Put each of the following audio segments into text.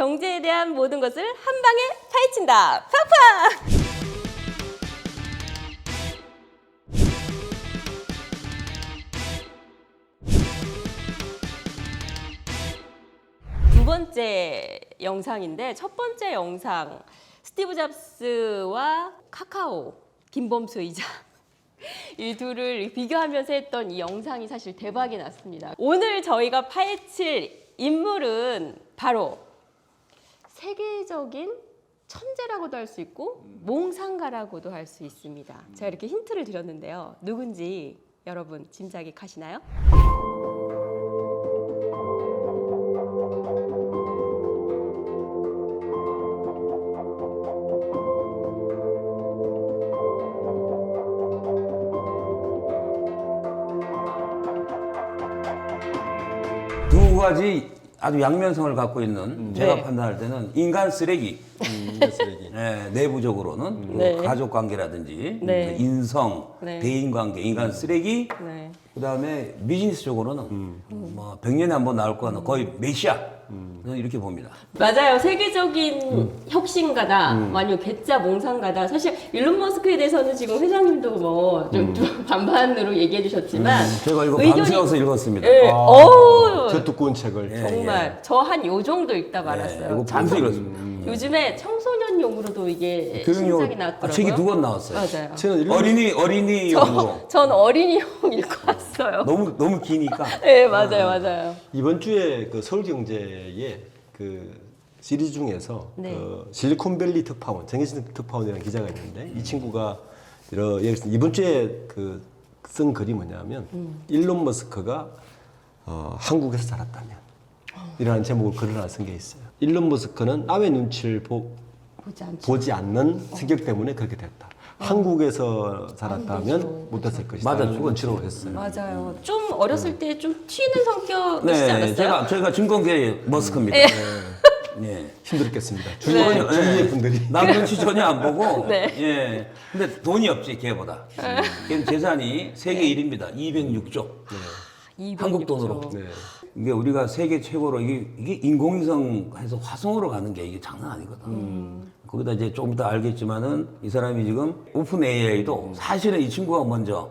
경제에 대한 모든 것을 한 방에 파헤친다. 팍팍! 두 번째 영상인데 첫 번째 영상 스티브 잡스와 카카오 김범수 의장 이 둘을 비교하면서 했던 이 영상이 사실 대박이 났습니다. 오늘 저희가 파헤칠 인물은 바로 세계적인 천재라고도 할 수 있고 몽상가라고도 할 수 있습니다. 제가 이렇게 힌트를 드렸는데요. 누군지 여러분 짐작이 가시나요? 두 가지 아주 양면성을 갖고 있는 제가 판단할 때는 인간 쓰레기. 인간 쓰레기. 네, 내부적으로는 네. 그 가족 관계라든지 네. 그 인성, 네. 대인 관계, 인간 쓰레기. 네. 그다음에 비즈니스적으로는 뭐 100년에 한 번 나올 거는 거의 메시아. 저는 이렇게 봅니다. 맞아요. 세계적인 혁신가다, 아니면 괴짜 몽상가다. 사실 일론 머스크에 대해서는 지금 회장님도 뭐 좀 반반으로 얘기해 주셨지만 제가 이거 의견이- 밤새워서 읽었습니다. 예, 아, 어우, 저 두꺼운 책을. 정말 저 한 요 정도 읽다 말았어요. 이거 밤새 읽었습니다. 요즘에 청소년용으로도 이게 교육용 신작이 나왔더라고요. 책이 두 권 나왔어요. 맞아요. 저는 어린이용으로 전 어린이용 읽고 왔어요. 너무 기니까. 네, 맞아요. 이번 주에 그 서울경제의 그 시리즈 중에서 네. 그 실리콘밸리 특파원, 정혜진 특파원이라는 기자가 있는데 이 친구가 이번 주에 그 쓴 글이 뭐냐면 일론 머스크가 한국에서 자랐다면 이라는 제목을 글을 하나 쓴 게 있어요. 일론 머스크는 남의 눈치를 보지 않는 성격 때문에 그렇게 됐다. 한국에서 자랐다면 못했을 것이다. 맞아, 라는 눈치로 했어요. 맞아요. 좀 어렸을 때 좀 튀는 성격이시지 네, 않았어요? 저희가 증권계 머스크입니다. 예. 힘들겠습니다. 네. 주위의 분들이. 남 눈치 전혀 안 보고. 네. 예. 근데 돈이 없지, 걔보다. 걔는 재산이 세계 1위입니다. 206조. 한국 돈으로. 네. 이게 우리가 세계 최고로 이게 인공위성해서 화성으로 가는 게 이게 장난 아니거든. 거기다 이제 조금 이따 알겠지만은 이 사람이 지금 오픈 AI도 사실은 이 친구가 먼저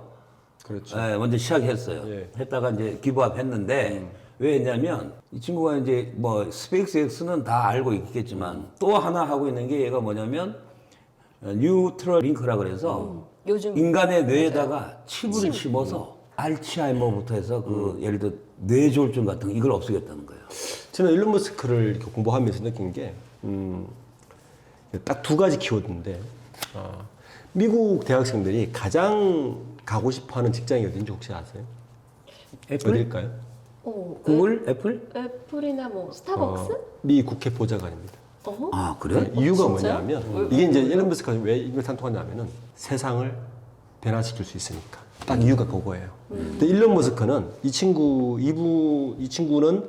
그렇죠. 먼저 시작했어요. 예. 했다가 이제 기부업 했는데 왜 했냐면 이 친구가 이제 뭐 스페이스X는 다 알고 있겠지만 또 하나 하고 있는 게 얘가 뭐냐면 뉴트럴 링크라 그래서 요즘 인간의 뇌에다가 칩을 심어서 알츠하이머부터 해서 그 예를 들어 뇌졸중 같은 거 이걸 없애겠다는 거예요. 저는 일론 머스크를 이렇게 공부하면서 느낀 게 딱 두 가지 키워드인데 미국 대학생들이 가장 가고 싶어하는 직장이 어딘지 혹시 아세요? 애플? 어딜까요? 구글? 애플? 애플이나 뭐 스타벅스? 미 국회 보좌관입니다. 어허? 아 그래? 이유가 진짜요? 뭐냐면 이게 이제 일론 머스크가 왜 이걸 선택하냐면은 세상을 변화시킬 수 있으니까 딱 이유가 그거예요. 근데 일론 머스크는 이 친구는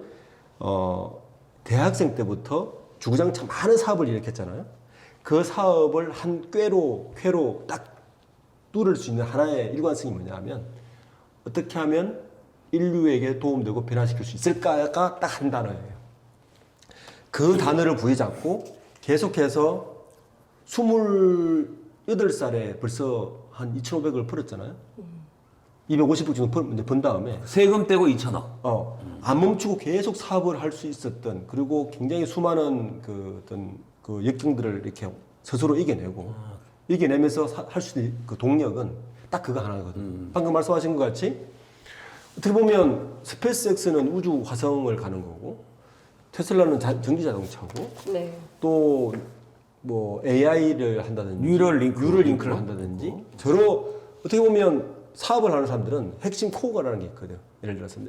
대학생 때부터 주구장창 많은 사업을 일으켰잖아요. 그 사업을 한 꾀로 딱 뚫을 수 있는 하나의 일관성이 뭐냐면 어떻게 하면 인류에게 도움되고 변화시킬 수 있을까가 딱 한 단어예요. 그 단어를 부여잡고 계속해서 28살에 벌써 한 2,500을 벌었잖아요. 250억 정도 번 다음에 세금 떼고 2천억. 안 멈추고 계속 사업을 할 수 있었던 그리고 굉장히 수많은 그 어떤 그 역경들을 이렇게 스스로 이겨내고 이겨내면서 할 수 있는 그 동력은 딱 그거 하나거든. 방금 말씀하신 것 같이 어떻게 보면 스페이스X는 우주 화성을 가는 거고 테슬라는 전기 자동차고 네. 또 뭐 AI를 한다든지 뉴럴링크를 한다든지 어떻게 보면 사업을 하는 사람들은 핵심 코어라는 게 있거든. 예를 들어서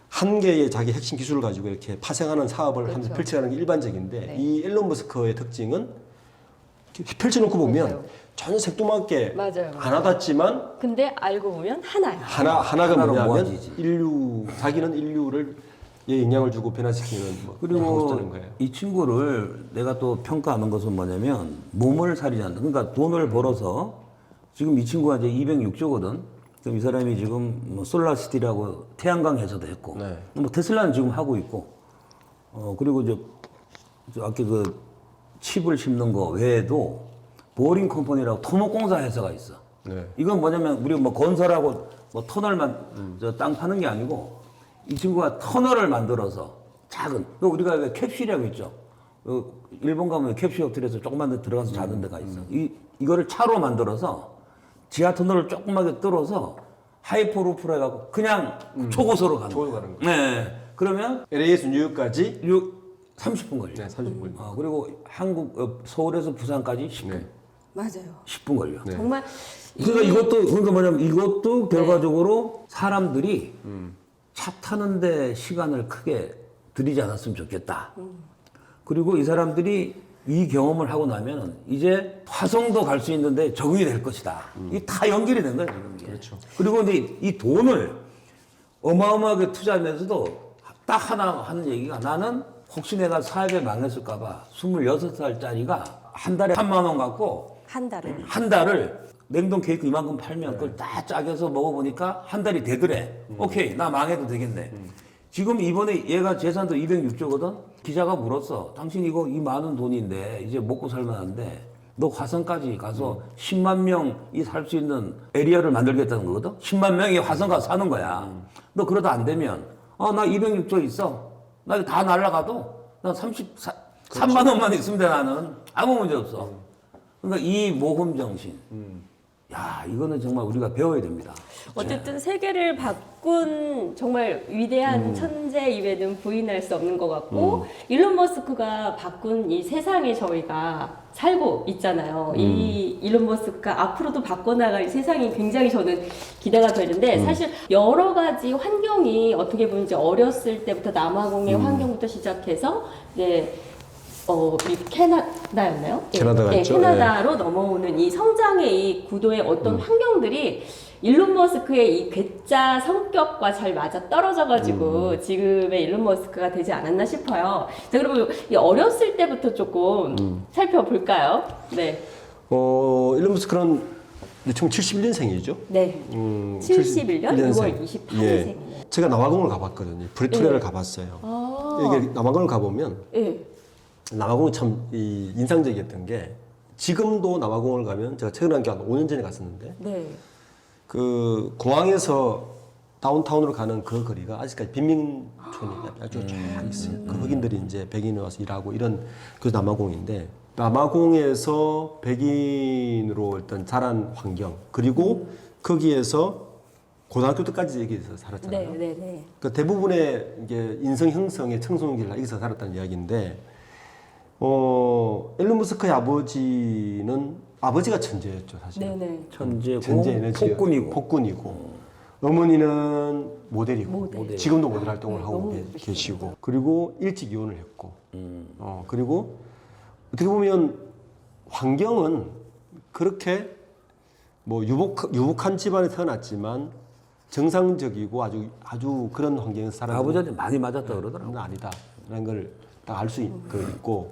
한 개의 자기 핵심 기술을 가지고 이렇게 파생하는 사업을 하면서 펼쳐가는 게 일반적인데 네. 이 일론 머스크의 특징은 펼쳐놓고 보면 맞아요. 전혀 색도맞게 맞아요. 안 와닿지만 근데 알고 보면 하나야. 하나가 하나로 뭐냐면 모아지지. 자기는 인류를 영향을 주고 변화시키는 하고 그리고 있다는 거예요. 이 친구를 내가 또 평가하는 것은 뭐냐면 몸을 살이한다. 그러니까 돈을 벌어서 지금 이 친구가 이제 206조거든. 그럼 이 사람이 지금 뭐 솔라시티라고 태양광 회사도 했고, 네. 뭐 테슬라는 지금 하고 있고, 그리고 이제 아까 그 칩을 심는 거 외에도 보링 컴퍼니라고 토목공사 회사가 있어. 네. 이건 뭐냐면 우리 뭐 건설하고 뭐 터널만 저 땅 파는 게 아니고 이 친구가 터널을 만들어서 작은 그 우리가 왜 캡슐이라고 있죠. 일본 가면 캡슐 호텔에서 조금만 더 들어가서 자는 데가 있어. 이거를 차로 만들어서 지하 터널을 조그맣게 뚫어서 하이퍼루프로 해갖고 그냥 초고속으로 가는 초고속 거야. 가는 거. 네. 그러면 LA에서 뉴욕까지 30분 걸려. 네, 30분. 그리고 서울에서 부산까지 10분. 네. 맞아요. 10분 걸려. 네. 정말 그러니까 뭐냐면 이것도 결과적으로 사람들이 차 타는데 시간을 크게 들이지 않았으면 좋겠다. 그리고 이 사람들이 이 경험을 하고 나면 이제 화성도 갈 수 있는데 적응이 될 것이다. 이게 다 연결이 된 거야, 지금 이게. 그렇죠. 그리고 근데 이 돈을 어마어마하게 투자하면서도 딱 하나 하는 얘기가 나는 혹시 내가 사업에 망했을까봐 26살짜리가 한 달에 3만 원 갖고 한 달에 한 달을 냉동 케이크 이만큼 팔면 그걸 다 짜겨서 먹어보니까 한 달이 되더래. 오케이, 나 망해도 되겠네. 지금 이번에 얘가 재산도 206조거든? 기자가 물었어. 당신 이거 이 많은 돈인데 이제 먹고 살만한데 너 화성까지 가서 10만 명이 살 수 있는 에리어를 만들겠다는 거거든? 10만 명이 화성 가서 사는 거야. 너 그러다 안 되면 나 206조 있어. 나 이거 다 날라가도 난 3만 원만 있으면 돼 나는. 아무 문제 없어. 그러니까 이 모험 정신. 야, 이거는 정말 우리가 배워야 됩니다. 어쨌든 세계를 바꾼 정말 위대한 천재 입에는 부인할 수 없는 것 같고 일론 머스크가 바꾼 이 세상에 저희가 살고 있잖아요. 이 일론 머스크가 앞으로도 바꿔나갈 세상이 굉장히 저는 기대가 되는데 사실 여러 가지 환경이 어떻게 보면 이제 어렸을 때부터 남아공의 환경부터 시작해서 이제 미국 캐나다였나요? 캐나다가 네, 있죠. 캐나다로 넘어오는 이 성장의 이 구도의 어떤 환경들이 일론 머스크의 이 괴짜 성격과 잘 맞아 떨어져가지고 지금의 일론 머스크가 되지 않았나 싶어요. 자, 그러면 이 어렸을 때부터 조금 살펴볼까요? 네. 일론 머스크는 1971년생이죠. 네. 71년 6월 28일생이네요. 예. 제가 남아공을 가봤거든요. 프리토리아를 가봤어요. 이게 남아공을 가보면 예. 남아공이 참 인상적이었던 게 지금도 남아공을 가면 제가 최근에 한 5년 전에 갔었는데 네. 그 공항에서 다운타운으로 가는 그 거리가 아직까지 빈민촌이 아주 쫙 있어요. 그 흑인들이 이제 백인이 와서 일하고 이런 그 남아공인데 남아공에서 백인으로 일단 자란 환경 그리고 거기에서 고등학교 때까지 여기서 살았잖아요. 네, 네, 네. 그 대부분의 이게 인성 형성의 청소년기를 여기서 살았다는 이야기인데, 일론 머스크의 아버지가 천재였죠, 사실. 네, 네. 천재고 천재 에너지 폭군이고, 어머니는 모델이고, 모델. 지금도 모델 활동을 네, 하고 너무 계시고, 그리고 일찍 이혼을 했고, 그리고 어떻게 보면 환경은 그렇게 뭐 유복한 집안에 태어났지만 정상적이고 아주 그런 환경에서 살았는데 아버지한테 많이 맞았다 그러더라고. 그건 아니다라는 걸 딱 알 수 있고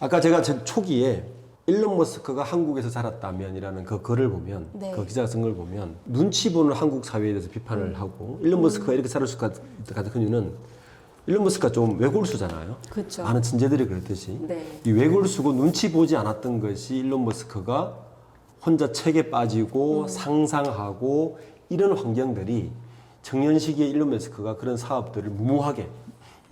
아까 제가 제 초기에 일론 머스크가 한국에서 자랐다면이라는 그 글을 보면 네. 그 기자가 쓴 걸 보면 눈치 보는 한국 사회에 대해서 비판을 하고 일론 머스크가 이렇게 살을 수 가장 큰 이유는 일론 머스크가 좀 외골수잖아요. 그렇죠. 많은 천재들이 그렇듯이 네. 이 외골수고 눈치 보지 않았던 것이 일론 머스크가 혼자 책에 빠지고 상상하고 이런 환경들이 청년 시기에 일론 머스크가 그런 사업들을 무모하게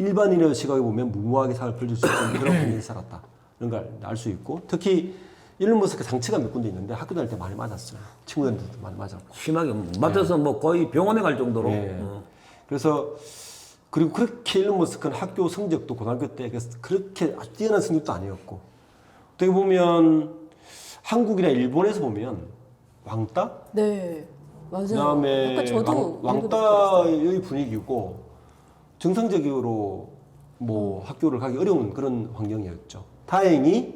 일반인의 시각에 보면 무모하게 사업을 벌릴 수 있는 그런 환경에 살았다. 이런 걸 알 수 있고 특히 일론 머스크 상처가 몇 군데 있는데 학교 다닐 때 많이 맞았어요. 친구들한테도 많이 맞았고. 심하게 맞아서 뭐 거의 병원에 갈 정도로. 네. 그래서 그리고 그렇게 일론 머스크는 학교 성적도 고등학교 때 그렇게 아주 뛰어난 성적도 아니었고 어떻게 보면 한국이나 일본에서 보면 왕따? 네. 맞아요. 그다음에 아까 저도 왕따의 분위기고 정상적으로 뭐 학교를 가기 어려운 그런 환경이었죠. 다행히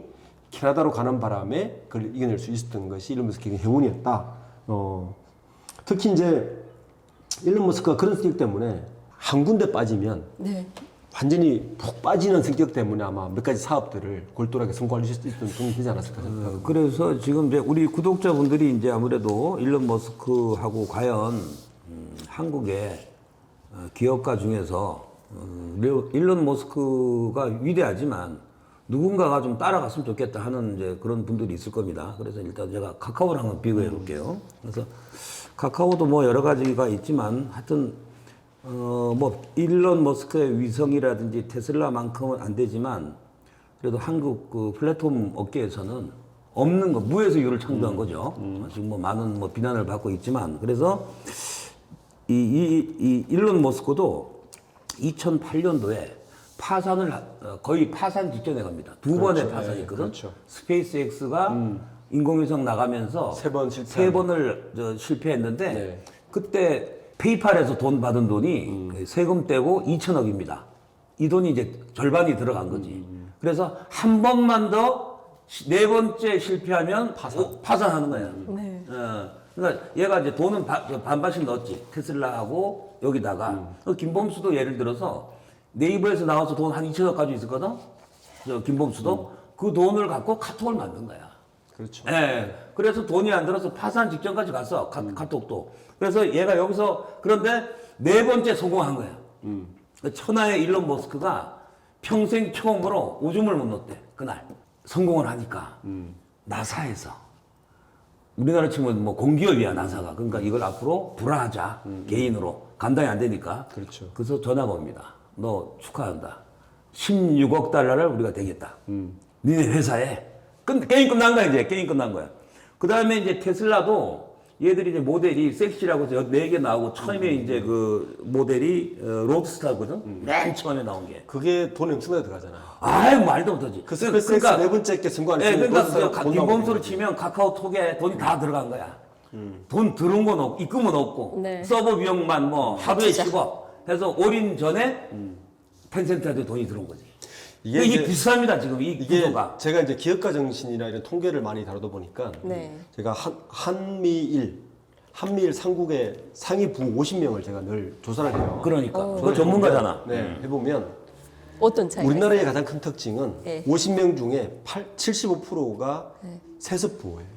캐나다로 가는 바람에 그걸 이겨낼 수 있었던 것이 일론 머스크의 행운이었다. 특히 이제 일론 머스크가 그런 성격 때문에 한 군데 빠지면 네. 완전히 푹 빠지는 성격 때문에 아마 몇 가지 사업들을 골똘하게 성공할 수 있었던 동이 되지 않았을까 생각합니다. 그래서 지금 이제 우리 구독자분들이 이제 아무래도 일론 머스크하고 과연 한국의 기업가 중에서 일론 머스크가 위대하지만 누군가가 좀 따라갔으면 좋겠다 하는 이제 그런 분들이 있을 겁니다. 그래서 일단 제가 카카오를 한번 비교해 볼게요. 그래서 카카오도 뭐 여러 가지가 있지만 하여튼 뭐 일론 머스크의 위성이라든지 테슬라만큼은 안 되지만 그래도 한국 그 플랫폼 업계에서는 없는 거 무에서 유를 창조한 거죠. 지금 뭐 많은 뭐 비난을 받고 있지만 그래서 이 일론 머스크도 2008년도에 파산을 거의 파산 직전에 갑니다. 두 번의 파산이 있거든. 그렇죠. 스페이스X가 인공위성 나가면서 세 번 세 번을 실패했는데 네. 그때 페이팔에서 돈 받은 돈이 세금 떼고 2천억입니다. 이 돈이 이제 절반이 들어간 거지. 그래서 한 번만 더 네 번째 실패하면 파산하는 거야. 네. 그러니까 얘가 이제 돈은 반반씩 넣었지. 테슬라하고 여기다가. 김범수도 예를 들어서 네이버에서 나와서 돈 한 2천억 가지고 있었거든. 저 김범수도 그 돈을 갖고 카톡을 만든 거야. 그렇죠. 예. 그래서 돈이 안 들어서 파산 직전까지 갔어. 카톡도. 그래서 얘가 여기서 그런데 네 번째 성공한 거야. 천하의 일론 머스크가 평생 처음으로 오줌을 못 넣었대. 그날. 성공을 하니까 나사에서 우리나라 치면 뭐 공기업이야 나사가. 그러니까 이걸 앞으로 불화하자. 개인으로. 감당이 안 되니까. 그렇죠. 그래서 전화가 옵니다. 너 축하한다. 16억 달러를 우리가 되겠다. 니네 회사에. 게임 끝난 거야, 이제. 게임 끝난 거야. 그 다음에 이제 테슬라도 얘들이 이제 모델이 섹시라고 해서 4개 나오고 처음에 이제 그 모델이 로드스타거든? 맨 처음에 나온 게. 그게 돈이 엄청나게 들어가잖아요. 아유, 말도 못하지. 그 스페이스X 네 번째 게 승부 안 예, 했으면 그러니까 김범수로 치면 카카오톡에 돈이 다 들어간 거야. 돈 들어온 건 없고, 입금은 없고, 네. 서버 비용만 뭐 하루에 진짜. 10억 해서 올인 전에 텐센트한테 돈이 들어온 거지. 이게 이게 이제- 비슷합니다, 지금 이 이게 구도가. 제가 이제 기업가 정신이나 이런 통계를 많이 다루다 보니까 네. 제가 한미일 삼국의 상위 부 50명을 제가 늘 조사를 해요. 그러니까. 그거 전문가잖아. 네, 해보면 어떤 차이가 우리나라의 있어요? 가장 큰 특징은 네. 50명 중에 75%가 세습 부호예요.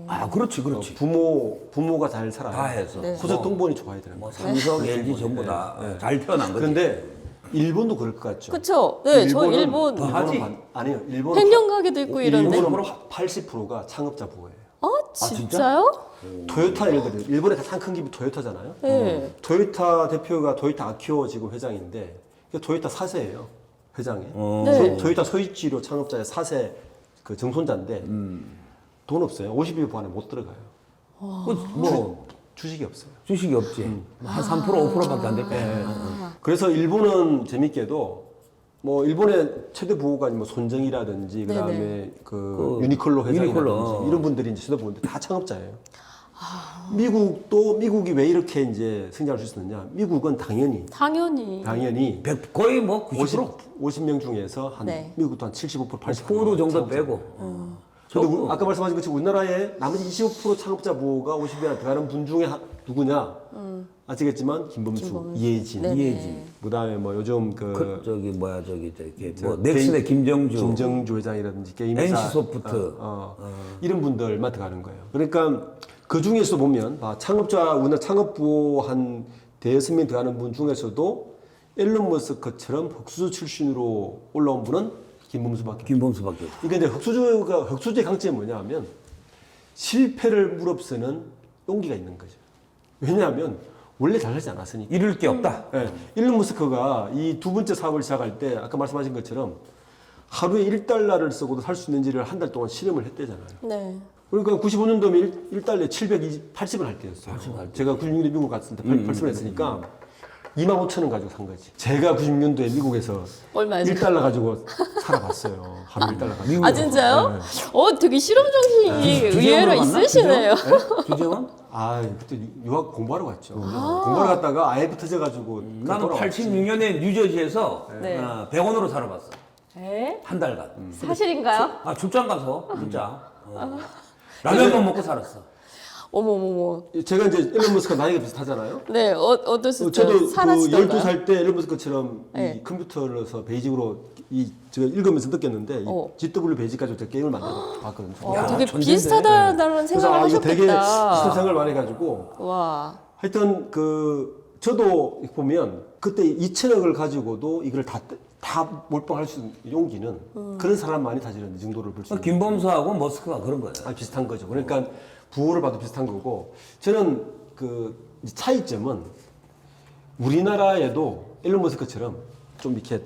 아, 그렇지, 그렇지. 부모가 잘 살아요. 다 해서. 네. 호적 동본이 좋아야 되는 뭐 거예요. 삼성, LG 전부 다 잘 태어난 거지. 그런데 일본도 그럴 것 같죠. 그쵸. 네, 저 일본은 일본 더 하지. 아니요, 일본은 횡령 가게도 있고 이런데. 일본은 80%가 창업자 부호예요. 진짜요? 토요타 예를 들어 일본의 가장 큰 기업이 토요타잖아요. 네. 토요타 대표가 토요타 아키오 지금 회장인데 그 토요타 4세예요 회장이. 네. 토요타 소이치로 창업자의 4세 그 정손자인데 돈 없어요. 50일 안에 못 들어가요. 뭐 주식이 없어요. 주식이 없지. 한 3%, 5%밖에 안 될 거야. 그래서 일본은 재밌게도 뭐 일본의 최대 부호가 뭐 손정이라든지 그다음에 그 유니클로 회장이라든지 유니클로. 이런 분들이 이제 최대 부호인데 다 창업자예요. 미국이 왜 이렇게 이제 성장할 수 있었느냐? 미국은 당연히 당연히. 거의 뭐 90%. 50명 중에서 한 네. 미국도 한 75% 80% 포로 정도 창업자. 빼고. 근데 아까 말씀하신 것처럼 우리나라의 나머지 25% 창업자 부호가 50에 들어가는 분 중에 누구냐? 아시겠지만 김범수, 이해진, 네네. 그다음에 뭐 요즘 저기 뭐야 저기 뭐 넥슨의 김정주 회장이라든지 게임사 NC소프트. 이런 분들만 들어가는 거예요. 그러니까 그 중에서 보면 우리나라 창업 부호 한 대여섯 명 들어가는 분 중에서도 일론 머스크처럼 흑수저 출신으로 올라온 분은 김범수밖에. 김범수밖에 없어. 이게 이제 흑수저의 강점이 뭐냐면 실패를 무릅쓰는 용기가 있는 거죠. 왜냐하면 원래 잘하지 않았으니까. 잃을 게 없다. 네. 일론 머스크가 이 두 번째 사업을 시작할 때 아까 말씀하신 것처럼 하루에 1달러를 쓰고도 살 수 있는지를 한 달 동안 실험을 했대잖아요. 네. 그러니까 95년도면 1달러에 780을 할 때였어요. 제가 96년도에 미국 갔을 때 80을 했으니까 25,000원 가지고 산 거지. 제가 96년도에 미국에서 얼마였어요? 1달러 가지고 살아봤어요. 하루 1달러 가지고. 아 진짜요? 네. 되게 실험 정신이 의외로 있으시네요. 주재원? 그때 유학 공부하러 갔죠. 공부하러 갔다가 IMF 터져가지고. 나는 86년에 뉴저지에서 네. 100원으로 살아봤어. 에? 한 달간. 사실인가요? 출장 가서 진짜. 라면만 먹고 살았어. 어머머머. 제가 이제 일론 머스크가 나이가 비슷하잖아요. 네, 어떠셨어요? 저도 그 사라지던가요? 12살 때 일론 머스크처럼 네. 이 컴퓨터로서 베이직으로 제가 읽으면서 느꼈는데 이 GW 베이직 가지고 제가 게임을 만들어 봤거든요. 되게 천재인데. 비슷하다는 생각을 이거 되게 하셨겠다. 비슷한 생각을 많이 해가지고 와. 하여튼 저도 보면 그때 2천억을 가지고도 이걸 다 다 몰빵할 수 있는 용기는 그런 사람만이 사실은 이 정도를 볼 수 있는. 김범수하고 머스크가 그런 거예요. 비슷한 거죠. 그러니까 부호를 봐도 비슷한 거고 저는 그 차이점은 우리나라에도 일론 머스크처럼 좀 이렇게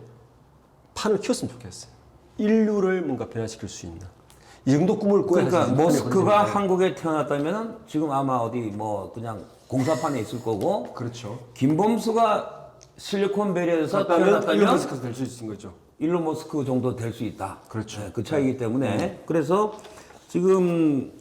판을 키웠으면 좋겠어요. 인류를 뭔가 변화시킬 수 있는 이 정도 꿈을 꿔야 그러니까 사실 머스크가 건드리는 한국에 태어났다면 지금 아마 어디 뭐 그냥 공사판에 있을 거고 그렇죠. 김범수가 실리콘밸리에서 일론 태어났다면 머스크가 될 수 있는 거죠. 일론 머스크 정도 될 수 있다. 그렇죠. 네, 그 차이기 때문에 그래서 지금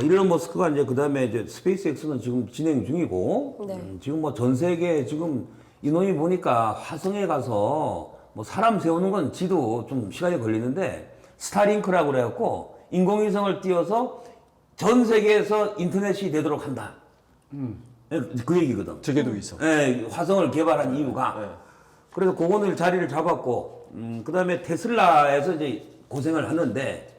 일론 머스크가 이제 그다음에 이제 스페이스X는 지금 진행 중이고 네. 지금 뭐 전 세계 지금 인원이 보니까 화성에 가서 뭐 사람 세우는 건 지도 좀 시간이 걸리는데 스타링크라고 그래갖고 인공위성을 띄워서 전 세계에서 인터넷이 되도록 한다. 그 얘기거든. 저게도 있어. 예, 화성을 개발한 이유가. 네. 그래서 그거는 자리를 잡았고, 그 다음에 테슬라에서 이제 고생을 하는데,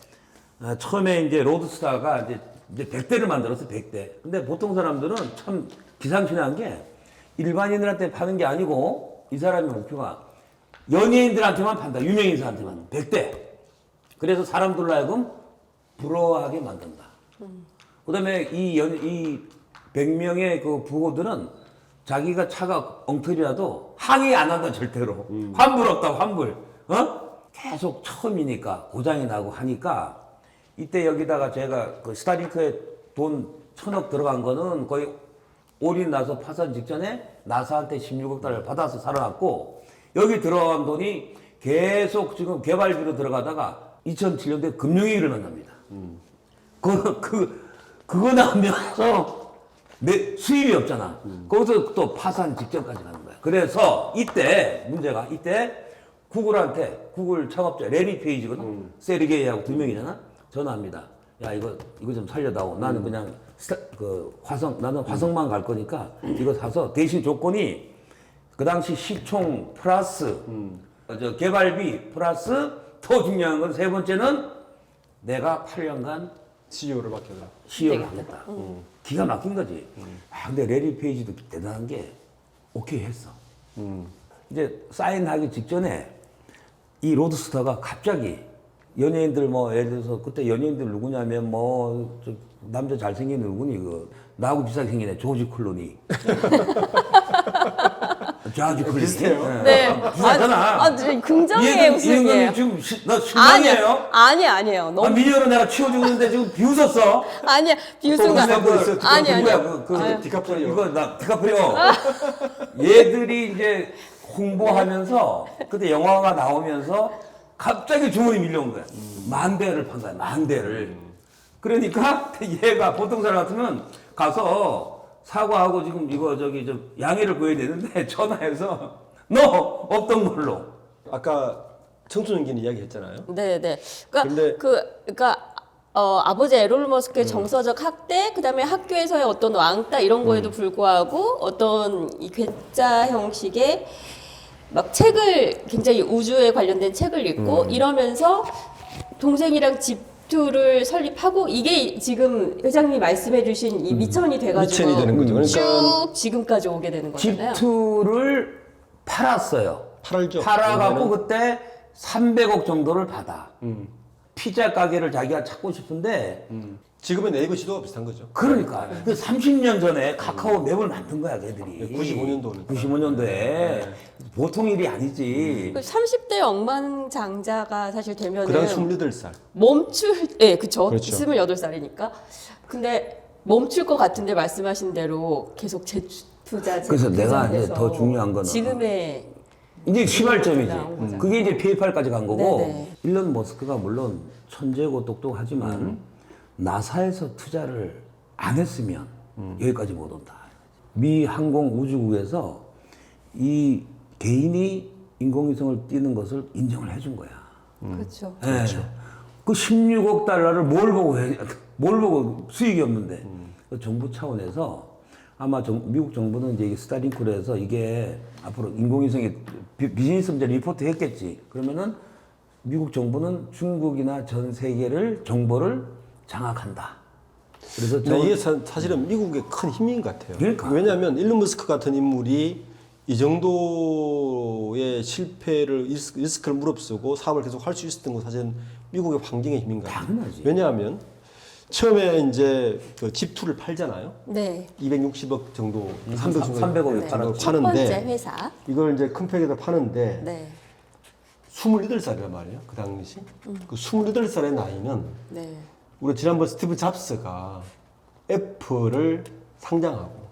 처음에 이제 로드스타가 이제 100대를 만들었어, 100대. 근데 보통 사람들은 참 기상천외한 게 일반인들한테 파는 게 아니고, 이 사람의 목표가 연예인들한테만 판다, 유명인사한테만. 100대. 그래서 사람들로 하여금 부러워하게 만든다. 그 다음에 이 100명의 그 부호들은 자기가 차가 엉터리라도 항의 안 한다, 절대로. 환불 없다, 환불. 계속 처음이니까 고장이 나고 하니까 이때 여기다가 제가 그 스타링크에 돈 1,000억 들어간 거는 거의 올인 나서 파산 직전에 나사한테 16억 달러를 받아서 살아났고 여기 들어간 돈이 계속 지금 개발비로 들어가다가 2007년도에 금융위기를 만납니다. 그거 나오면서 수입이 없잖아. 거기서 또 파산 직전까지 가는 거야. 그래서 이때 문제가 구글한테 구글 창업자 레리 페이지거든. 세르게이하고 2명이잖아. 전화합니다. 야 이거 좀 살려다오. 나는 그냥 나는 화성만 갈 거니까 이거 사서 대신 조건이 그 당시 시총 플러스 개발비 플러스 더 중요한 건 세 번째는 내가 8년간 CEO를 맡겨라. CEO를 하겠다. 기가 막힌 거지. 근데 레리 페이지도 대단한 게 오케이 했어. 이제 사인하기 직전에 이 로드스타가 갑자기 연예인들 뭐 예를 들어서 그때 연예인들 누구냐면 저 남자 잘생긴 누구니 나하고 비슷하게 생긴 애 조지 클루니. 조지 클루니. 비슷해요. 네. 비슷하잖아. 긍정의 웃음이에요. 지금 나 실망이에요? 아니에요. 너무 미녀로 내가 치워주는데 지금 비웃었어. 아니야. 비웃음가. 아니야. 디카프리오. 이거 나 디카프리오. 얘들이 이제 홍보하면서 그때 영화가 나오면서 갑자기 주문이 밀려온 거야. 10,000대를 판 거야. 10,000대를. 그러니까 얘가 보통 사람 같으면 가서 사과하고 지금 이거 좀 양해를 구해야 되는데 전화해서 너 없던 걸로. 아까 청소년기는 이야기했잖아요. 네네. 근데- 그러니까 아버지 에론 머스크의 정서적 학대, 그다음에 학교에서의 어떤 왕따 이런 거에도 불구하고 어떤 이 괴짜 형식의 막 책을 굉장히 우주에 관련된 책을 읽고 이러면서 동생이랑 집투를 설립하고 이게 지금 회장님이 말씀해주신 이 미천이 돼가지고 미천이 되는 거죠. 그러니까 쭉 지금까지 오게 되는 거잖아요. 집투를 팔았어요. 팔죠. 팔아갖고 그때 300억 정도를 받아. 피자 가게를 자기가 찾고 싶은데 지금의 네이버 지도가 비슷한 거죠. 그러니까 그 30년 전에 카카오 맵을 만든 거야 걔들이. 95년도니까. 95년도에 보통 일이 아니지. 30대 억만장자가 사실 되면은 그다음 28살. 그쵸. 그렇죠. 28살이니까. 근데 멈출 것 같은데 말씀하신 대로 계속 재투자. 그래서 내가 이제 재투자해서 더 중요한 거는 지금의 이제 나온 시발점이지. 거잖아요. 그게 이제 페이팔까지 간 거고 네네. 일론 머스크가 물론 천재고 똑똑하지만 나사에서 투자를 안 했으면 여기까지 못 온다. 미 항공우주국에서 이 개인이 인공위성을 띄는 것을 인정을 해준 거야. 그렇죠. 예. 그 16억 달러를 뭘 보고 수익이 없는데 그 정부 차원에서 아마 미국 정부는 이제 이게 스타링크로 해서 이게 앞으로 인공위성이 비즈니스 문제 리포트 했겠지. 그러면은 미국 정부는 중국이나 전 세계를 정보를 장악한다. 그래서 근데 이게 사실은 미국의 큰 힘인 것 같아요. 그러니까. 왜냐하면 일론 머스크 같은 인물이 이 정도의 실패를 리스크를 무릅쓰고 사업을 계속 할 수 있었던 건 사실은 미국의 환경의 힘인 것 같아요. 당연하지. 왜냐하면 처음에 이제 그 집2를 팔잖아요. 네. 260억 정도, 300억 300억에 네. 팔았지. 첫 번째 파는데 회사. 이걸 이제 큰 팩에다 파는데 네. 28살이란 말이에요. 그 당시. 그 28살의 나이는 네. 우리 지난번 스티브 잡스가 애플을 상장하고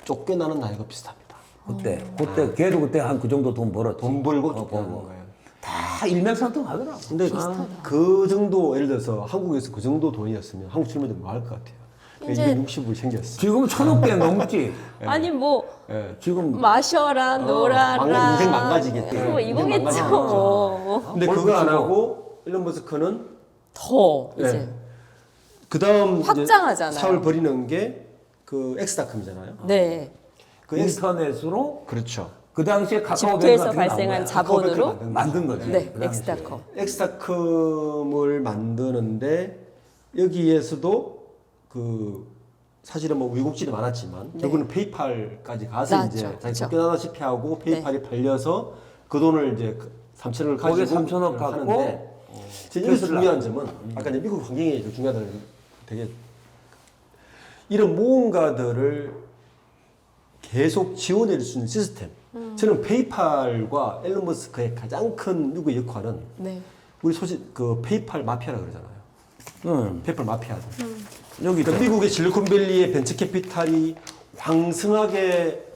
쫓겨나는 나이가 비슷합니다. 그때 걔도 그때 한 그 정도 돈 벌었지. 돈 벌고 쫓겨나는 벌고. 거예요. 다 일맥상통하더라고. 근데 그 정도 예를 들어서 한국에서 그 정도 돈이었으면 한국 출면도 뭐 할 것 같아요. 이제 260을 챙겼어. 지금 1,000억 개 넘지. 아니 뭐 예. 지금 마셔라 놀아라. 인생 망가지겠다. 뭐 인생 이거겠죠. 망가지겠죠. 근데 그거 안 하고 일론 머스크는 더 이제 네. 그 다음 확장하잖아요. 사업을 벌이는 게 그 엑스닷컴이잖아요. 네. 그 엑스 인터넷으로 그렇죠. 그 당시에 카카오뱅크 집투에서 같은 게 나온 발생한 거야. 자본으로 만든 거지. 네, 그 당시에. 엑스닷컴. 엑스닷컴을 만드는데 여기에서도 그 사실은 뭐 우여곡절이 많았지만 네. 결국은 페이팔까지 가서 맞죠. 이제 자기 그렇죠. 쫓겨나다시피 하고 페이팔이 팔려서 그 돈을 이제 3천억을 거기에 가지고 3천억 갖고 하는데 여기서 중요한 점은 아까 이제 미국 환경이 좀 중요하다는 되게 이런 모험가들을 계속 지원해 줄 수 있는 시스템. 저는 페이팔과 앨런 머스크의 가장 큰 미국의 역할은 네. 우리 소식 그 페이팔 마피아라 그러잖아요. 페이팔 마피아들. 여기 그러니까 미국의 실리콘밸리의 벤처 캐피탈이 왕성하게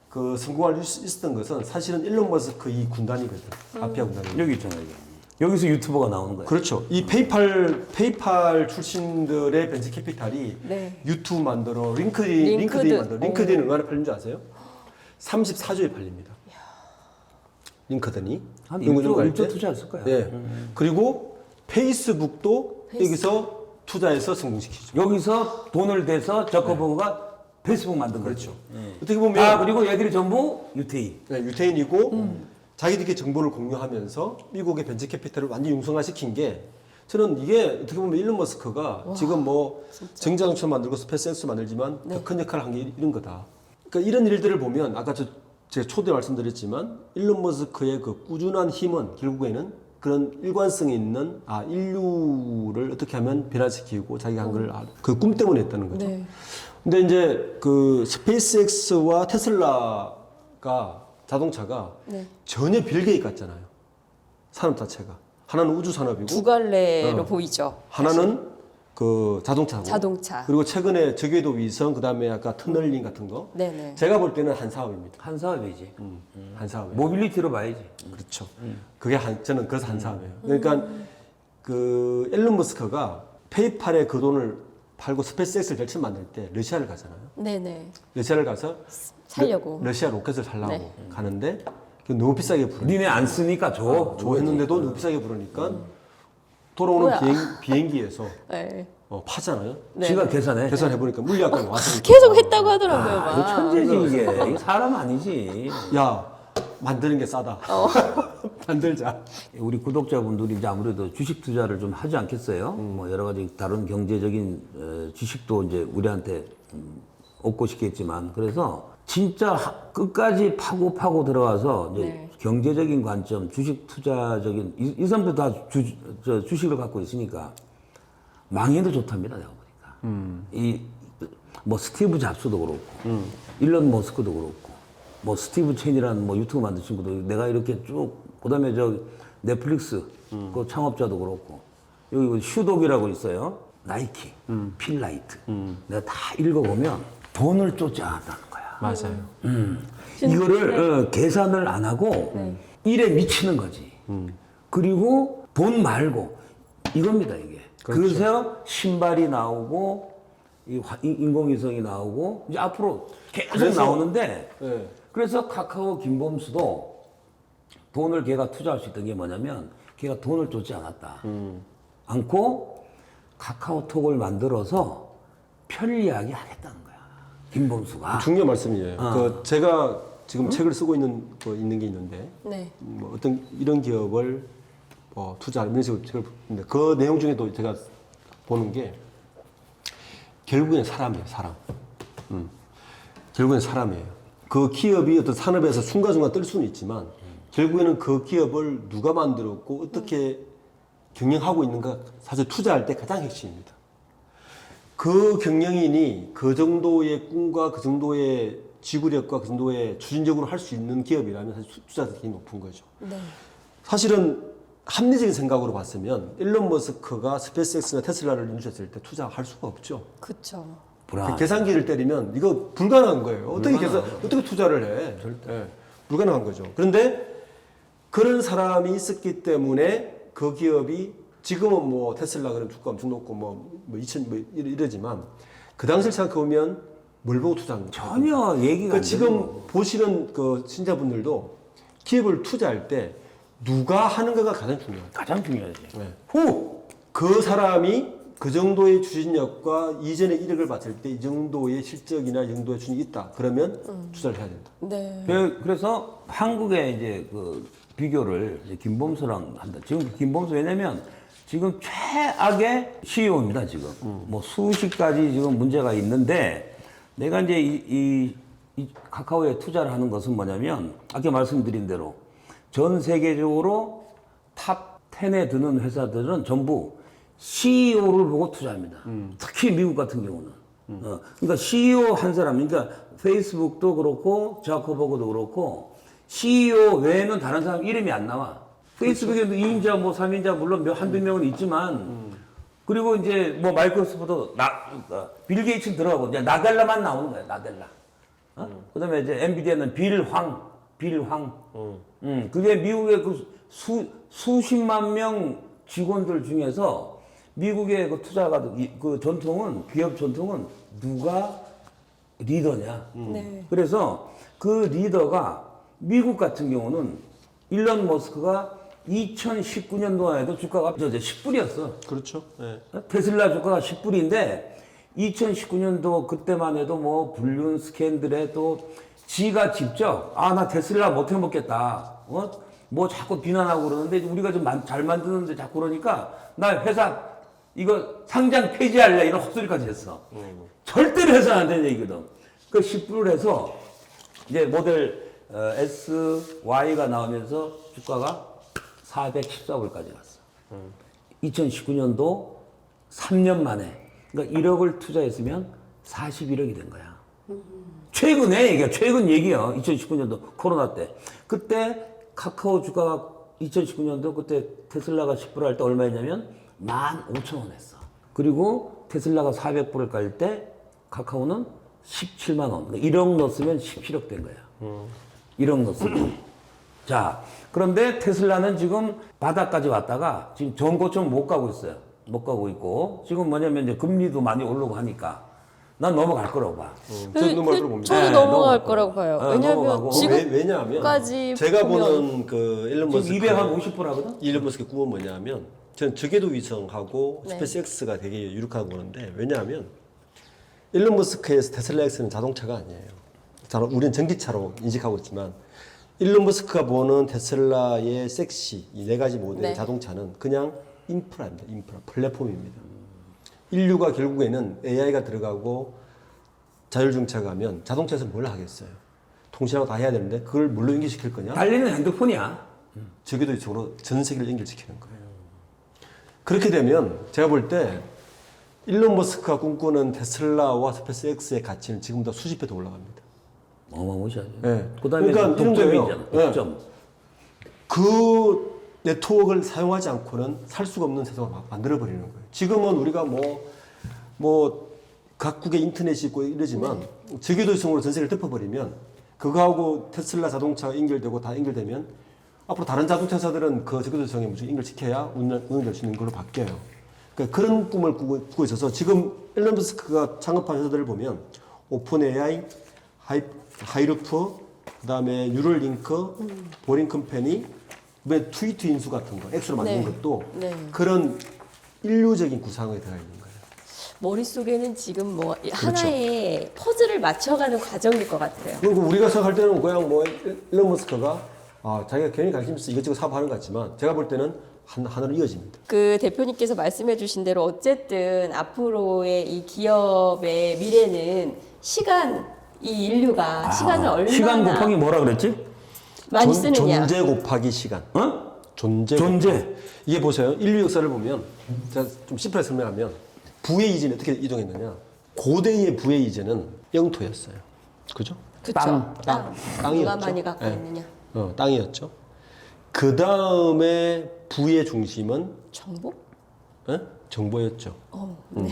그 성공할 수 있었던 것은 사실은 일론 머스크 이 군단이거든. 마피아 군단이. 여기 있잖아요. 여기서 유튜버가 나오는 거야. 그렇죠. 이 페이팔 출신들의 벤처 캐피탈이 네. 유튜브 만들어 링크드인 만들어. 링크드인 얼마나 팔린 줄 아세요? 34조에 팔립니다. 링크드인이 한 미국 1조, 갈 1조 때. 투자했을 거야. 네. 그리고 페이스북도 여기서 투자해서 성공시키죠. 여기서 돈을 대서 저커버그가 페이스북 만든 그렇죠. 거죠. 어떻게 보면 아 그리고 얘들이 전부 유태인. 네, 유태인이고 자기들끼리 정보를 공유하면서 미국의 벤처 캐피탈을 완전히 융성화시킨 게 저는 이게 어떻게 보면 일론 머스크가 지금 뭐 정자동차 만들고 스페이스X 만들지만 더 큰 역할을 한 게 이런 거다. 그러니까 이런 일들을 보면 아까 제가 초대 말씀드렸지만 일론 머스크의 그 꾸준한 힘은 결국에는 그런 일관성이 있는 인류를 어떻게 하면 변화시키고 자기가 한 걸 그 꿈 때문에 했다는 거죠. 네. 근데 이제 그 스페이스X와 테슬라가 자동차가 네. 전혀 별개의 같잖아요. 산업 자체가. 하나는 우주 산업이고 두 갈래로 보이죠. 하나는 그 자동차고. 자동차. 그리고 최근에 저궤도 위성 그다음에 아까 터널링 같은 거. 네네. 제가 볼 때는 한 사업입니다. 한 사업이지. 한 사업이에요. 모빌리티로 봐야지. 그렇죠. 그게 저는 그래서 한 사업이에요. 그러니까 그 앨런 머스크가 페이팔에 그 돈을 팔고 스페이스X를 제일 처음 만들 때 러시아를 가잖아요. 네네. 러시아를 가서 살려고. 러시아 로켓을 살라고 네. 가는데 그 너무 비싸게 부르니까 니네 안 쓰니까 줘. 했는데도 너무 비싸게 부르니까 돌아오는 뭐야. 비행기에서 네. 파잖아요. 네. 지가 계산해. 계산해 보니까 물리학과에 와서 계속 했다고 하더라고요. 이거 막. 천재지 이게. 이거 사람 아니지. 야 만드는 게 싸다. 만들자. 우리 구독자분들이 이제 아무래도 주식 투자를 좀 하지 않겠어요? 뭐 여러 가지 다른 경제적인 지식도 이제 우리한테 얻고 싶겠지만 그래서 진짜 끝까지 파고 들어가서 이제 네. 경제적인 관점, 주식 투자적인 이 사람들 다 주식을 갖고 있으니까 망해도 좋답니다. 내가 보니까 이 뭐 스티브 잡스도 그렇고 일론 머스크도 그렇고 뭐 스티브 첸이라는 뭐 유튜브 만든 친구도 내가 이렇게 쭉 그다음에 저 넷플릭스 그 창업자도 그렇고 여기 슈독이라고 있어요. 나이키, 필라이트 내가 다 읽어보면 돈을 쫓지 않았다는 거야. 맞아요. 이거를 계산을 안 하고 일에 미치는 거지. 그리고 돈 말고 이겁니다 이게. 그래서 신발이 나오고 인공위성이 나오고 이제 앞으로 계속 그래서- 나오는데 네. 그래서 카카오 김범수도 돈을 걔가 투자할 수 있던 게 뭐냐면 걔가 돈을 쫓지 않았다. 않고 카카오톡을 만들어서 편리하게 하겠다는 거야. 김범수가. 중요한 말씀이에요. 그 제가 지금 책을 쓰고 있는 게 있는데 네. 뭐 어떤 이런 기업을 투자하는 이런 식으로 책을 근데 그 내용 중에도 제가 보는 게 결국엔 사람이에요. 사람. 결국엔 사람이에요. 그 기업이 어떤 산업에서 순간순간 뜰 수는 있지만 결국에는 그 기업을 누가 만들었고 어떻게 경영하고 있는가 사실 투자할 때 가장 핵심입니다. 그 경영인이 그 정도의 꿈과 그 정도의 지구력과 그 정도의 추진적으로 할 수 있는 기업이라면 사실 투자가 되게 높은 거죠. 네. 사실은 합리적인 생각으로 봤으면 일론 머스크가 스페이스X나 테슬라를 인수했을 때 투자할 수가 없죠. 그쵸. 불안. 계산기를 때리면 이거 불가능한 거예요. 어떻게 투자를 해? 예, 불가능한 거죠. 그런데 그런 사람이 있었기 때문에 그 기업이 지금은 뭐 테슬라 그런 주가 엄청 높고 뭐 2천 뭐 이러지만 그 당시를 생각해 보면 뭘 보고 투자한 거죠? 전혀 얘기가 그 안 지금 되고. 보시는 그 신자분들도 기업을 투자할 때 누가 하는가가 가장 중요해요. 가장 중요하지. 네. 후. 그 사람이 그 정도의 추진력과 이전의 이력을 봤을 때 이 정도의 실적이나 이 정도의 추진이 있다. 그러면 투자를 해야 된다. 네. 그래서 한국의 이제 그 비교를 이제 김범수랑 한다. 지금 김범수 왜냐면 지금 최악의 CEO입니다. 지금 뭐 수십 가지 지금 문제가 있는데 내가 이제 이 카카오에 투자를 하는 것은 뭐냐면 아까 말씀드린 대로 전 세계적으로 탑 10에 드는 회사들은 전부 CEO를 보고 투자합니다. 특히 미국 같은 경우는. 그러니까 CEO 한 사람, 그러니까 페이스북도 그렇고 자커버그도 그렇고 CEO 외에는 다른 사람 이름이 안 나와. 페이스북에도 2인자, 뭐 3인자 물론 한두 명은 있지만 그리고 이제 뭐 마이크로소프트도 빌 게이츠 들어가고 이제 나델라만 나오는 거야. 나델라. 그다음에 이제 엔비디아는 빌 황. 그게 미국의 그 수십만 명 직원들 중에서 미국의 그 투자가 그 전통은 기업 전통은 누가 리더냐. 네. 그래서 그 리더가 미국 같은 경우는 일론 머스크가 2019년도에도 주가가 10불이었어. 그렇죠. 네. 테슬라 주가가 10불인데 2019년도 그때만 해도 뭐 불륜 스캔들에 또 지가 직접 나 테슬라 못 해먹겠다. 뭐 자꾸 비난하고 그러는데 우리가 좀 잘 만드는데 자꾸 그러니까 나 회사 이거 상장 폐지할래 이런 헛소리까지 했어. 절대로 해서는 안 되는 얘기거든. 그 10불을 해서 이제 모델 SY가 나오면서 주가가 414불까지 갔어. 2019년도 3년 만에 그러니까 1억을 투자했으면 41억이 된 거야. 최근에 얘기야. 최근 얘기야. 2019년도 코로나 때. 그때 카카오 주가가 2019년도 그때 테슬라가 10불 할 때 얼마였냐면 15,000원 했어. 그리고 테슬라가 400불을 깔 때 카카오는 17만 원. 1억 넣었으면 17억 된 거야. 1억 넣었으면. 자, 그런데 테슬라는 지금 바닥까지 왔다가 지금 전고점 못 가고 있어요. 못 가고 있고 지금 뭐냐면 이제 금리도 많이 오르고 하니까 난 넘어갈 거라고 봐. 저도 넘어갈 봅니다. 저도 네, 넘어갈 넘어갈 거라고 봐요. 거라고. 왜냐하면 넘어가고. 왜냐하면 지금까지 제가 보면 보는 그 일론 머스크 지금 250불 하거든? 일론 머스크의 꿈은 뭐냐면 저는 저궤도 위성하고 네. 스페이스X가 되게 유력하다고 보는데 왜냐하면 일론 머스크에서 테슬라 X는 자동차가 아니에요. 우리는 전기차로 인식하고 있지만 일론 머스크가 보는 테슬라의 섹시 이 네 가지 모델의 네. 자동차는 그냥 인프라입니다. 인프라 플랫폼입니다. 인류가 결국에는 AI가 들어가고 자율주행차가 가면 자동차에서 뭘 하겠어요? 통신하고 다 해야 되는데 그걸 뭘로 연결시킬 거냐? 달리는 핸드폰이야. 저기도 이쪽으로 전 세계를 연결시키는 거예요. 그렇게 되면 제가 볼 때 일론 머스크가 꿈꾸는 테슬라와 스페이스X의 가치는 지금보다 수십 배 더 올라갑니다. 어마무시하죠. 네. 그다음에 그러니까 이런 거예요. 독점이잖아. 네. 독점. 그 네트워크를 사용하지 않고는 살 수가 없는 세상을 만들어 버리는 거예요. 지금은 우리가 뭐 각국의 인터넷이 있고 이러지만 저궤도성으로 전 세계를 덮어버리면 그거하고 테슬라 자동차가 연결되고 다 연결되면 앞으로 다른 자동차 회사들은 그 저궤도성에 무조건 연결시켜야 운영될 수 있는 걸로 바뀌어요. 그러니까 그런 꿈을 꾸고 있어서 지금 일론 머스크가 창업한 회사들을 보면 오픈 AI, 하이루프, 그다음에 뉴럴링크, 보링 컴퍼니, 이번에 트위트 인수 같은 거, 엑스로 만든 네. 것도 네. 그런 인류적인 구상에 들어가 있는 거예요. 머릿속에는 지금 뭐 하나의 퍼즐을 맞춰가는 과정일 것 같아요. 그리고 우리가 생각할 때는 그냥 뭐 일론 머스크가 자기가 괜히 관심 있어 이것저것 사업하는 것 같지만 제가 볼 때는 하나로 이어집니다. 그 대표님께서 말씀해주신 대로 어쨌든 앞으로의 이 기업의 미래는 이 인류가 시간을 얼마나 시간 곱하기 뭐라 그랬지? 많이 쓰느냐. 존재 곱하기 시간. 어? 존재. 이게 보세요. 인류 역사를 보면 제가 좀 심플하게 설명하면 부의 이전이 어떻게 이동했느냐. 고대의 부의 이전은 영토였어요. 그죠? 그쵸. 땅이었죠. 누가 많이 갖고 예. 있느냐. 땅이었죠. 그 다음에 부의 중심은 정보? 정보였죠. 네.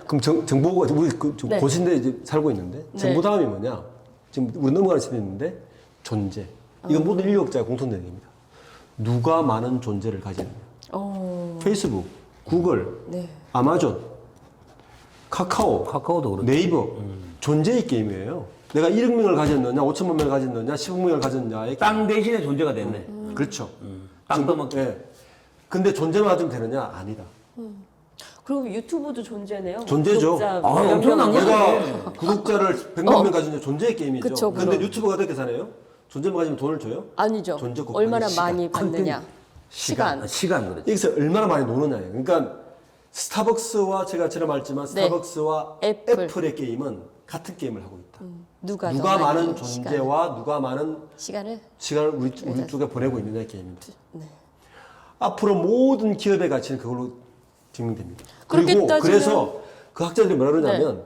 그럼 정보가 우리 네. 고신대 이제 살고 있는데 네. 정보 다음이 뭐냐? 지금 우리 넘어가는 시대에 있는데 존재. 이건 모든 인류학자의 공통된 얘기입니다. 누가 많은 존재를 가지느냐. 페이스북, 구글, 네. 아마존, 카카오도 그렇죠. 네이버 존재의 게임이에요. 내가 1억 명을 가졌느냐, 5천만 명을 가졌느냐, 10억 명을 가졌느냐의 땅 대신에 존재가 됐네. 그렇죠. 땅 떠먹기. 예. 근데 존재만 가지면 되느냐? 아니다. 그리고 유튜브도 존재네요. 존재죠. 구독자 아, 몇 엄청난 명이냐? 내가 구독자를 100만 명 가진 존재의 게임이죠. 그쵸, 근데 그럼. 유튜버가 어떻게 사네요? 존재만 가지면 돈을 줘요? 아니죠. 존재 곱하기 얼마나 시간. 많이 받느냐. 컨텐츠. 시간. 시간 그렇지. 여기서 얼마나 많이 노느냐예요. 그러니까 스타벅스와 제가 전에 말했지만 네. 스타벅스와 애플. 애플의 게임은 같은 게임을 하고 있다. 누가 누가 더 많은 많이 존재와 누가 많은 시간을 시간을 우리 쪽에 보내고 있느냐의 게임입니다. 네. 앞으로 모든 기업의 가치는 그걸로 증명됩니다. 그렇게 그리고 따지면- 그래서 그 학자들이 뭐라 그러냐면 네.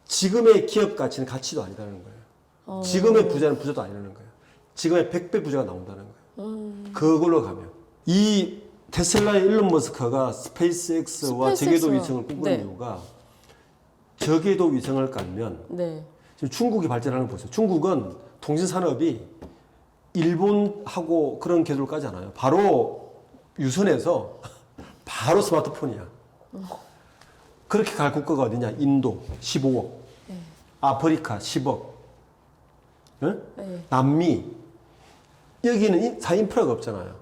지금의 기업 가치는 가치도 아니다는 거예요. 지금의 부자는 부자도 아니라는 거예요. 지금의 100배 부자가 나온다는 거예요. 그걸로 가면 이 테슬라의 일론 머스크가 스페이스X와 제궤도 위성을 꿈꾸는 네. 이유가 저궤도 위성을 깔면 네. 지금 중국이 발전하는 거 보세요. 중국은 통신 산업이 일본하고 그런 궤도를 까지 않아요. 바로 유선에서 바로 스마트폰이야. 그렇게 갈 국가가 어디냐? 인도 15억, 아프리카 10억, 응? 네. 남미 여기는 사인프라가 없잖아요.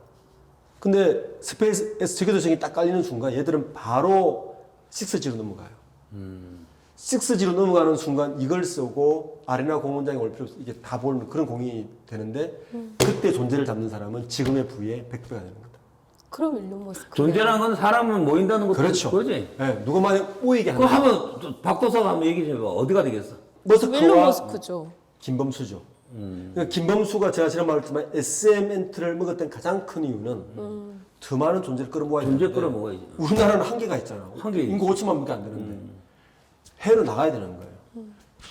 근데 스페이스 X 저궤도성이 딱 깔리는 순간 얘들은 바로 6G로 넘어가요. 6G로 넘어가는 순간 이걸 쓰고 아레나 공원장에 올 필요 없어. 이게 다 보는 그런 공이 되는데 그때 존재를 잡는 사람은 지금의 부의 100배가 되는 거다. 그럼 일론 머스크. 존재라는 건 사람은 모인다는 것도 그렇죠. 그거지. 네, 누가 만약 꼬이게 그거 하는 하면 또 바꿔서 한번 얘기해 봐. 어디가 되겠어? 일론 머스크와 머스크죠. 김범수죠. 그러니까 김범수가 제가 지난 말했지만 SMN트를 먹었던 가장 큰 이유는 더 많은 존재를 끌어모아야 존재 되는데 끌어모아야지. 우리나라는 한계가 있잖아. 한계 인구 5천만 밖에 안 되는데 해외로 나가야 되는 거예요.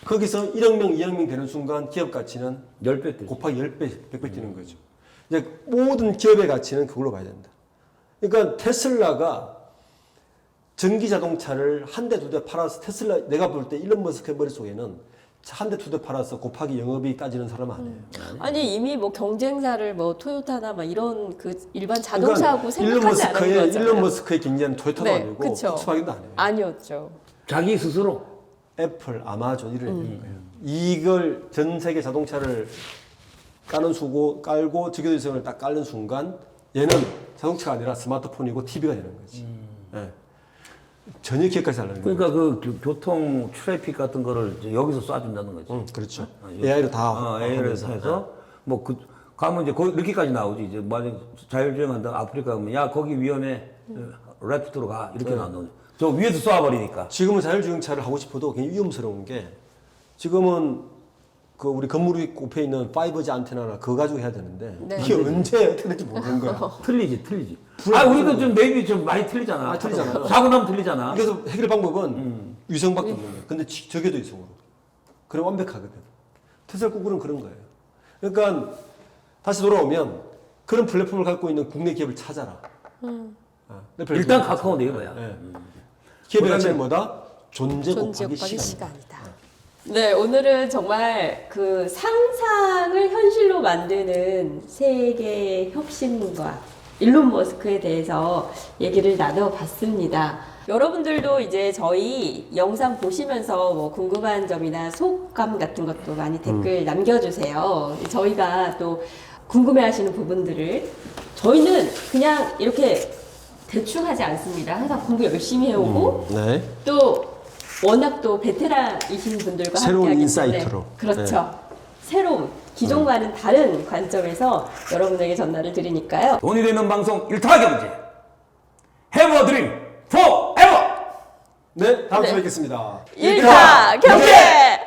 거기서 1억 명, 2억 명 되는 순간 기업 가치는 10배 되지. 곱하기 10배, 100배 뛰는 거죠. 이제 모든 기업의 가치는 그걸로 봐야 된다. 그러니까 테슬라가 전기 자동차를 한 대, 두 대 팔아서 테슬라, 내가 볼 때 일론 머스크의 머릿속에는 한 대, 두 대 팔아서 곱하기 영업이 따지는 사람 아니에요. 아니 이미 뭐 경쟁사를 뭐 토요타나 막 이런 그 일반 자동차하고 그러니까 생각하지 않은 거잖아요. 일론 머스크의 경제는 토요타도 네, 아니고 그쵸. 폭스바겐도 아니에요. 아니었죠. 자기 스스로. 애플, 아마존 이런 거예요. 이걸 전 세계 자동차를 깔고 저궤도위성을 딱 깔는 순간 얘는 자동차가 아니라 스마트폰이고 TV가 되는 거지. 예. 전혀 기억하지 않는 거예요. 그러니까 그 교통 트래픽 같은 거를 이제 여기서 쏴준다는 거지. 그렇죠. AI로 다 AI를 해서 뭐 그 가면 이제 거기 이렇게까지 나오지. 이제 만약 자율주행한다 아프리카 가면 야 거기 위험해. 레프트로 가 이렇게 나오는. 저 위에서 쏴버리니까. 지금은 자율주행차를 하고 싶어도 굉장히 위험스러운 게 지금은 그 우리 건물 옆에 있는 5G 안테나나 그거 가지고 해야 되는데 네. 이게 언제 어떻게 될지 모르는 거야. 틀리지. 아 우리도 좀 maybe 좀 많이 틀리잖아. 틀리잖아요. 사고 나면 틀리잖아. 그래서 해결 방법은 위성밖에 없는 거예요. 근데 저궤도 위성으로. 그럼 완벽하거든. 테슬라 구글은 그런 거예요. 그러니까 다시 돌아오면 그런 플랫폼을 갖고 있는 국내 기업을 찾아라. 일단 카카오 네이버야. 네. 기업의 가치는 뭐다? 존재 곱하기 시간. 시간이다. 네, 오늘은 정말 그 상상을 현실로 만드는 세계 혁신과 일론 머스크에 대해서 얘기를 나눠봤습니다. 여러분들도 이제 저희 영상 보시면서 뭐 궁금한 점이나 소감 같은 것도 많이 댓글 남겨주세요. 저희가 또 궁금해하시는 부분들을 저희는 그냥 이렇게 대충 하지 않습니다. 항상 공부 열심히 해오고 네. 또 워낙 또 베테랑이신 분들과 새로운 함께하기 인사이트로. 때문에 그렇죠. 새로운 기존과는 다른 관점에서 여러분에게 전달을 드리니까요. 돈이 되는 방송 일타 경제. Have a dream forever. 네, 다음 주에 네. 뵙겠습니다. 일타 경제!